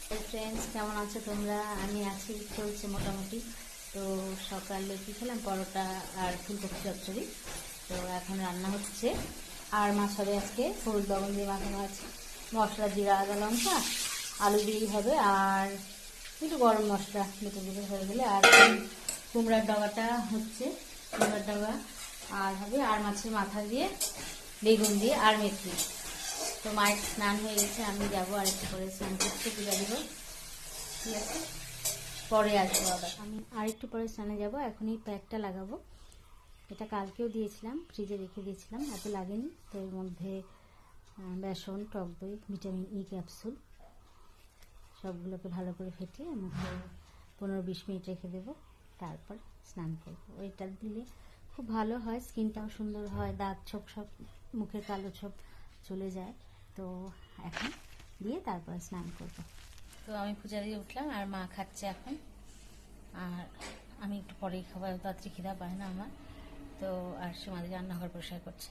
Friends, কেমন আছো তোমরা? আমি আছি, চলছে মোটামুটি। তো সকালে কি খেলাম, পরোটা আর ফুলকপি চচ্চড়ি। তো এখন রান্না হচ্ছে, আর মাছ হবে আজকে, হলুদ লবণ দিয়ে মাখানো আছে, মশলা জিরা আদা লঙ্কা, আলু দিয়েই হবে, আর একটু গরম মশলা দুটো দুটো হয়ে গেলে। আর কুমড়ার ডগাটা হচ্ছে, কুমড়ার ডগা আর হবে, আর মাছের মাথা দিয়ে বেগুন দিয়ে আর মেথি। তো মায়ের স্নান হয়ে গেছে, আমি যাবো আর একটু করে স্নান করতে, পূজা দিব, ঠিক আছে? পরে আসবো আবার, আমি আর একটু পরে স্নানে যাবো। এখনই প্যাকটা লাগাবো। এটা কালকেও দিয়েছিলাম, ফ্রিজে রেখে দিয়েছিলাম, এত লাগেনি। তো এর মধ্যে বেসন, টক দই, ভিটামিন ই ক্যাপসুল সবগুলোকে ভালো করে ফেটিয়ে মুখে 15-20 মিনিট রেখে দেবো, তারপর স্নান করবো। ওইটা দিলে খুব ভালো হয়, স্কিনটাও সুন্দর হয়, দাগ ছোপ সব, মুখের কালো ছোপ চলে যায়। তো এখন দিয়ে তারপরে স্নান করবো। তো আমি পূজা দিয়ে উঠলাম, আর মা খাচ্ছে এখন, আর আমি একটু পরেই খাবো, তাড়াতাড়ি খিদা পায় না আমার। তো আর সমাধি রান্নাঘর পরিষ্কার করছে।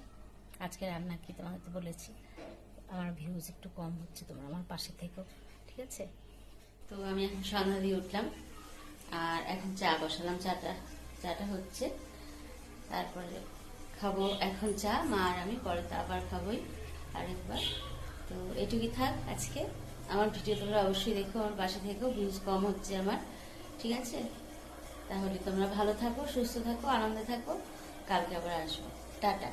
আজকে রান্না কি তোমাদের তো বলেছি, আমার ভিউজ একটু কম হচ্ছে, তোমরা আমার পাশে থেকো, ঠিক আছে? তো আমি এখন সন্ধ্যা দিয়ে উঠলাম, আর এখন চা বসালাম। চাটা হচ্ছে, তারপরে খাবো এখন চা, মা আর আমি, পরে তো আবার খাবোই আরেকবার। তো এটুকুই থাক আজকে। আমার ভিডিও তোমরা অবশ্যই দেখো, আমার পাশে থেকো, ভিউজ কম হচ্ছে আমার, ঠিক আছে? তাহলে তোমরা ভালো থাকো, সুস্থ থাকো, আনন্দে থাকো। কালকে আবার আসবো। টাটা।